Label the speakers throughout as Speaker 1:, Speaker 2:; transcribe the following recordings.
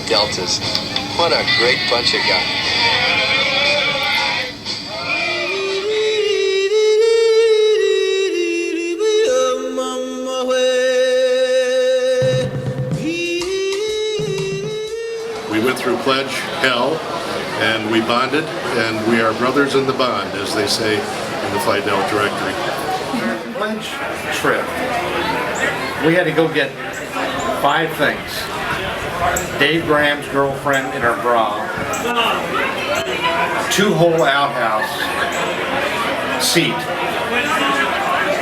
Speaker 1: Deltas. What a great bunch of guys.
Speaker 2: We went through pledge hell, and we bonded, and we are brothers in the bond, as they say in the Fidel directory.
Speaker 3: Pledge trip. We had to go get 5 things. Dave Graham's girlfriend in her bra, 2-hole outhouse seat,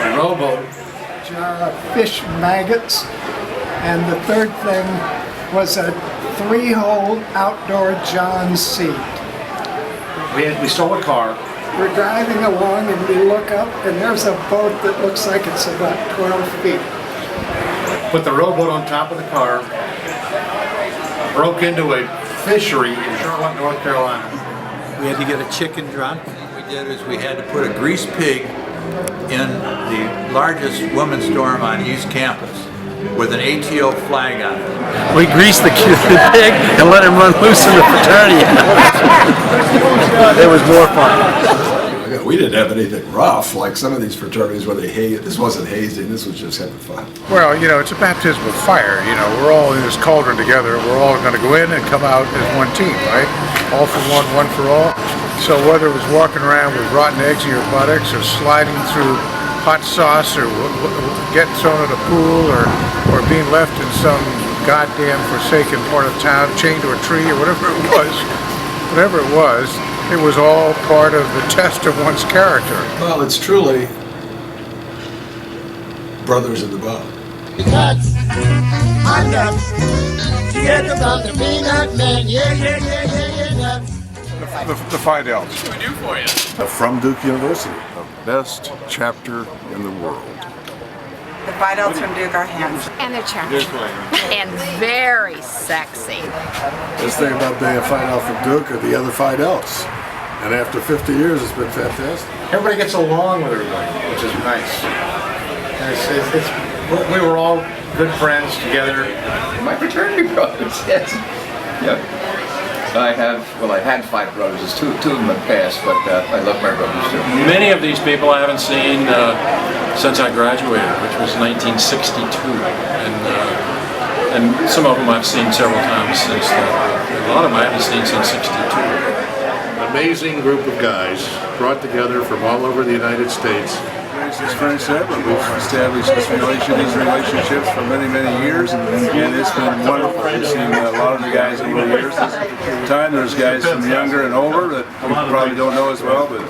Speaker 3: a rowboat,
Speaker 4: fish maggots, and the third thing was a 3-hole outdoor John seat.
Speaker 3: We stole a car.
Speaker 4: We're driving along and we look up and there's a boat that looks like it's about 12 feet.
Speaker 3: Put the rowboat on top of the car, broke into a fishery in Charlotte, North Carolina.
Speaker 5: We had to get a chicken drunk. What we did is we had to put a grease pig in the largest women's dorm on East Campus with an ATO flag on it.
Speaker 6: We greased the pig and let him run loose in the fraternity. It was more fun.
Speaker 7: We didn't have anything rough like some of these fraternities where they hate. This wasn't hazing. This was just having fun.
Speaker 8: Well, you know, it's a baptism of fire. You know, we're all in this cauldron together. We're all going to go in and come out as one team, right? All for one, one for all. So whether it was walking around with rotten eggs in your buttocks, or sliding through hot sauce, or getting thrown in a pool, or being left in some goddamn forsaken part of town, chained to a tree, or whatever it was all part of the test of one's character.
Speaker 7: Well, it's truly brothers in the bond.
Speaker 9: Nuts, I'm nuts. Forget about the peanut man. Yeah, nuts.
Speaker 8: The Fidels.
Speaker 5: What can we do for you?
Speaker 10: From Duke University, the best chapter in the world.
Speaker 11: The Fidels from Duke are handsome.
Speaker 12: And they're charming. And very sexy.
Speaker 7: Best thing about being a Fidel from Duke are the other Fidels. And after 50 years, it's been fantastic.
Speaker 3: Everybody gets along with everybody, which is nice. And we were all good friends together.
Speaker 13: My fraternity brothers, yes. Yep. I had 5 brothers. There's two of them have passed, but I love my brothers too.
Speaker 14: Many of these people I haven't seen since I graduated, which was 1962, and some of them I've seen several times since then. A lot of them I haven't seen since '62.
Speaker 2: Amazing group of guys brought together from all over the United States.
Speaker 10: As Frank said, we've established these relationships for many, many years, and it's been wonderful. We've seen a lot of the guys over the years. There's guys from younger and older that we probably don't know as well, but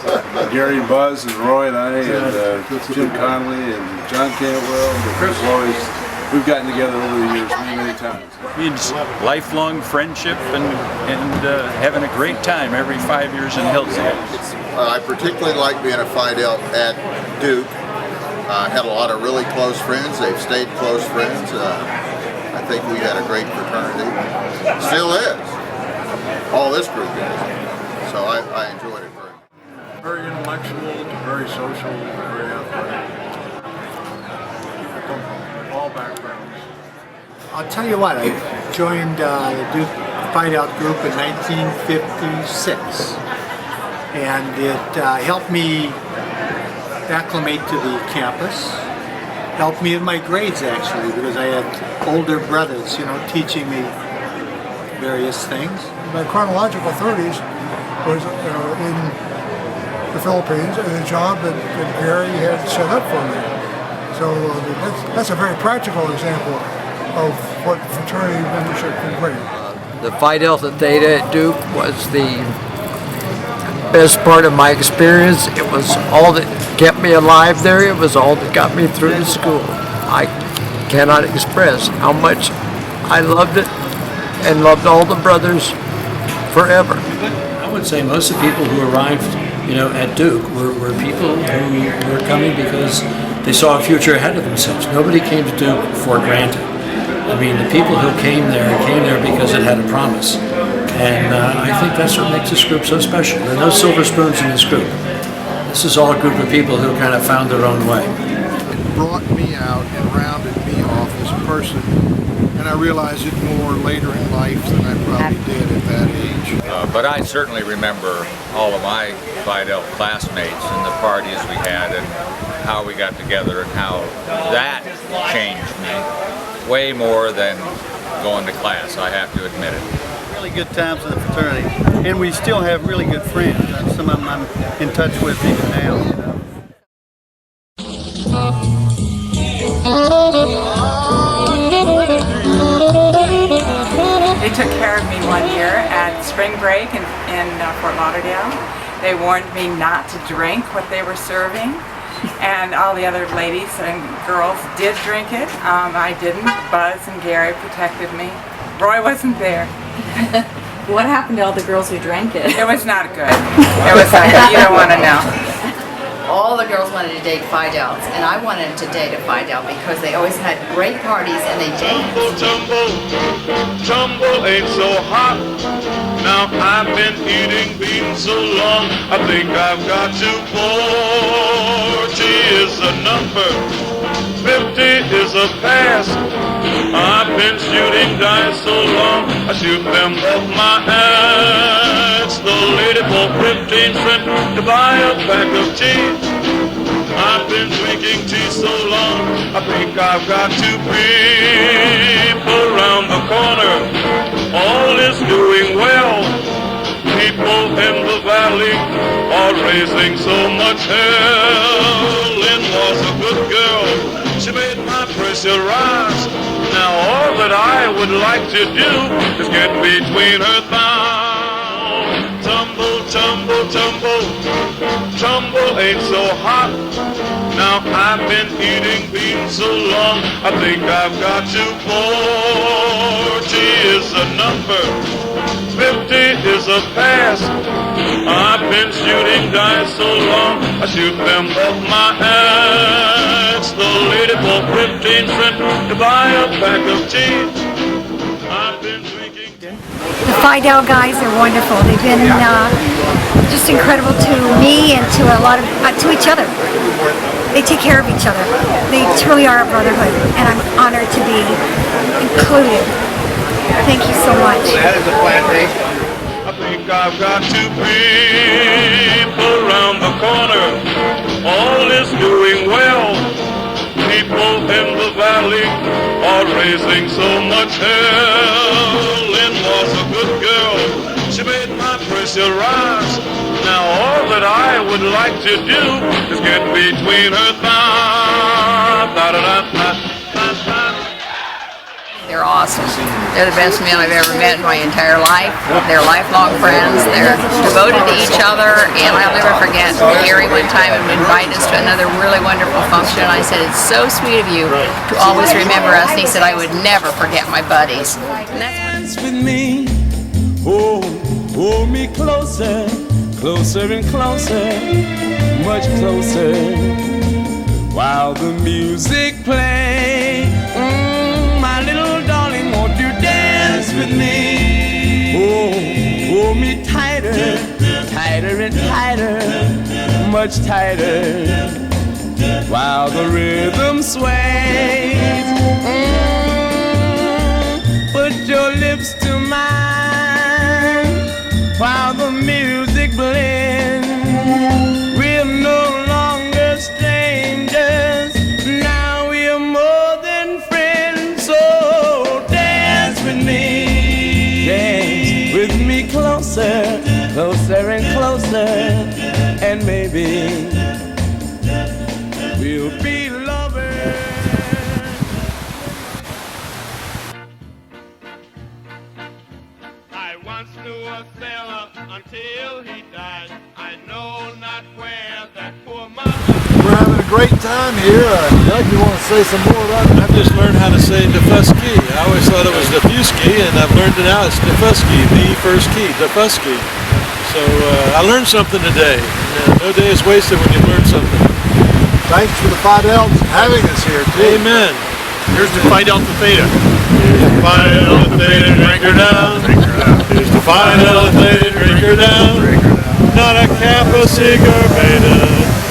Speaker 10: Gary and Buzz and Roy and I and Jim Connolly and John Cantwell and Chris Lois, we've gotten together over the years many, many times.
Speaker 15: It means lifelong friendship and having a great time every 5 years in Hillsdale.
Speaker 16: I particularly like being a Fidel at Duke. I had a lot of really close friends. They've stayed close friends. I think we had a great fraternity. Still is. All this group is. So I enjoyed it very much.
Speaker 8: Very intellectual, very social, very athletic. From all backgrounds.
Speaker 4: I'll tell you what, I joined the Duke Fidel group in 1956. And it helped me acclimate to the campus, helped me in my grades actually, because I had older brothers, you know, teaching me various things.
Speaker 17: My chronological 30s was in the Philippines, and a job that Gary had set up for me. So that's a very practical example of what fraternity membership can bring.
Speaker 6: The Phi Delta Theta at Duke was the best part of my experience. It was all that kept me alive there. It was all that got me through the school. I cannot express how much I loved it and loved all the brothers forever.
Speaker 18: I would say most of the people who arrived, at Duke were people who were coming because they saw a future ahead of themselves. Nobody came to Duke for granted. I mean, the people who came there because it had a promise. And I think that's what makes this group so special. There are no silver spoons in this group. This is all a group of people who kind of found their own way.
Speaker 8: It brought me out and rounded me off as a person, and
Speaker 7: and I realized it more later in life than I probably did at that age.
Speaker 5: But I certainly remember all of my Phi Delta classmates and the parties we had and how we got together and how that changed me way more than going to class, I have to admit it.
Speaker 19: Really good times in the fraternity, and we still have really good friends. Some of them I'm in touch with even now.
Speaker 11: They took care of me one year at spring break in Fort Lauderdale. They warned me not to drink what they were serving, and all the other ladies and girls did drink it. I didn't. Buzz and Gary protected me. Roy wasn't there.
Speaker 12: What happened to all the girls who drank it?
Speaker 11: It was not good. It was not good. You don't want to know.
Speaker 20: All the girls wanted to date Phi Delts, and I wanted to date a Phi Delt because they always had great parties and they danced.
Speaker 21: Tumble ain't so hot. Now I've been eating beans so long, I think I've got to 40 is a number, 50 is a pass. I've been shooting dice so long, I shoot them off my ass. The lady for 15 cents to buy a pack of tea. I've been drinking tea so long, I think I've got to peep around the corner. All is doing well. People in the valley are raising so much hell. Lynn was a good girl. She made my pressure rise. Now all that I would like to do is get between her thighs. Tumble, tumble, tumble. Tumble ain't so hot. Now I've been eating beans so long, I think I've got to 40 is a number, 50 is a pass. I've been shooting dice so long, I shoot them off my ass. The lady for 15 cents to buy a pack of tea. I've been drinking.
Speaker 22: The Phi Delta guys are wonderful. They've been just incredible to me and to a lot of to each other. They take care of each other. They truly are a brotherhood, and I'm honored to be included. Thank you so much.
Speaker 21: That is a plantation. I think I've got to peep around the corner. All is doing well. People in the valley are raising so much hell. Lynn was a good girl. She made my pressure rise. Now all that I would like to do is get between her thighs.
Speaker 12: They're awesome. They're the best men I've ever met in my entire life. They're lifelong friends. They're devoted to each other, and I'll never forget Gary one time invited us to another really wonderful function. I said, "It's so sweet of you to always remember us." And he said, "I would never forget my buddies." And that's
Speaker 23: with me. Oh, hold me closer, closer and closer, much closer, while the music plays. My little darling, won't you dance with me? Oh, hold me tighter, tighter and tighter, much tighter, while the rhythm sways. Put your lips to mine, while the music blends. We're no longer strangers, now we're more than friends. So dance with me, dance with me closer, closer and closer, and maybe we'll be lovers.
Speaker 21: I once knew a sailor until he died. I know not where that poor man.
Speaker 7: We're having a great time here. Doug, you want to say some more about it?
Speaker 24: I've just learned how to say Defusky. I always thought it was Defusky, and I've learned it now. It's Defusky, the first key, Defusky. So I learned something today. No day is wasted when you learn something.
Speaker 7: Thanks for the Phi Delts having us here, too.
Speaker 24: Amen.
Speaker 2: Here's the Phi Delta Theta. Here's the Phi Delta Theta, drink her down. Here's the Phi Delta Theta, drink her down. Not a Kappa, Sigma, Beta.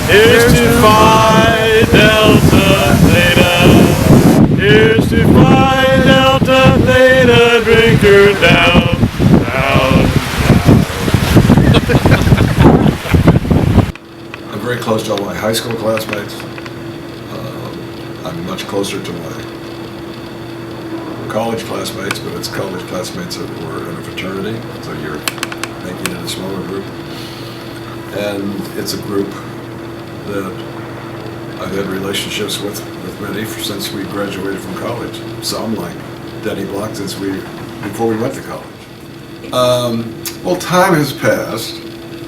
Speaker 2: Here's to Phi Delta Theta. Here's to Phi Delta
Speaker 1: close to all my high school classmates. I'm much closer to my college classmates, but it's college classmates that were in a fraternity, so you're making it a smaller group. And it's a group that I've had relationships with many since we graduated from college. Some, like Denny Block, before we went to college. Well, time has passed,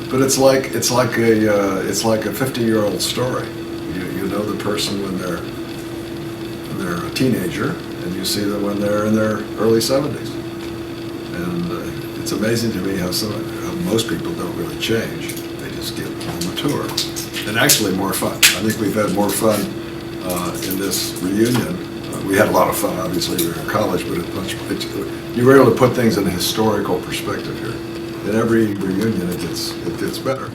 Speaker 1: but it's like a 50-year-old story. You know the person when they're a teenager, and you see them when they're in their early 70s. And it's amazing to me how most people don't really change. They just get more mature. And actually more fun. I think we've had more fun in this reunion. We had a lot of fun, obviously, we were in college, but you were able to put things in a historical perspective here. In every reunion, it gets better.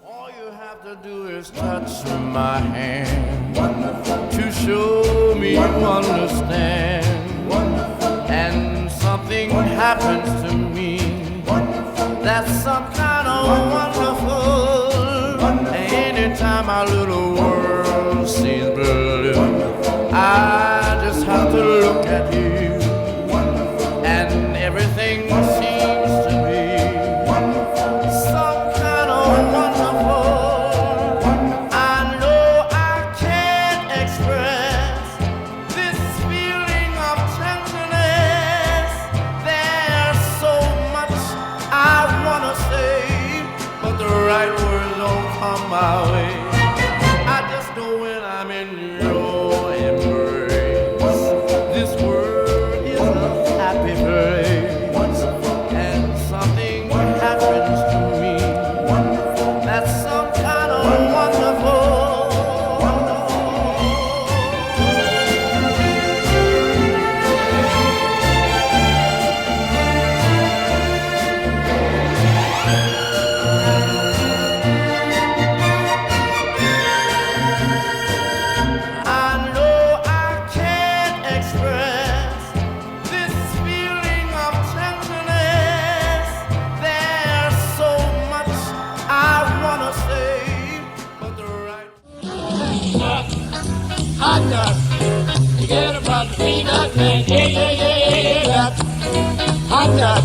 Speaker 23: All you have to do is touch my hand to show me you understand. And something happens to me that's some kind of wonderful. Anytime my little world seems blue, I just have to look at you, and everything seems to be some kind of wonderful. I know I can't express this feeling of tenderness. There's so much I wanna say, but the right words don't come my way. I just know when I'm in your embrace, this world is a happy place, and something happens to me that's some kind of wonderful. I know I can't express this feeling of tenderness. There's so much I wanna say, but the right hot dog, forget about the peanut man, yeah. Hot dog,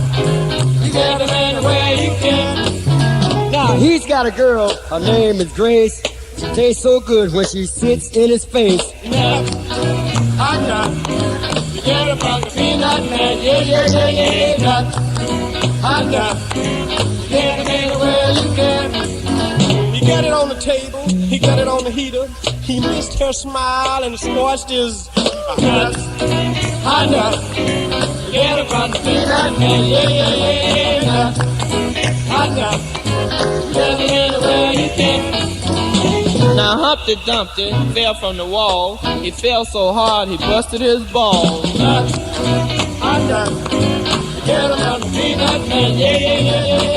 Speaker 23: you get him anywhere you can.
Speaker 3: Now he's got a girl, her name is Grace. She tastes so good when she sits in his face.
Speaker 23: Yeah, hot dog, forget about the peanut man, yeah. Hot dog, get him anywhere you can. He got it on the table, he got it on the heater. He missed her smile and scorched his nuts. Hot dog, forget about the peanut man, yeah. Hot dog, get him anywhere you can. Now Humpty Dumpty fell from the wall. He fell so hard he busted his balls. Hot dog, get him on the peanut man, yeah.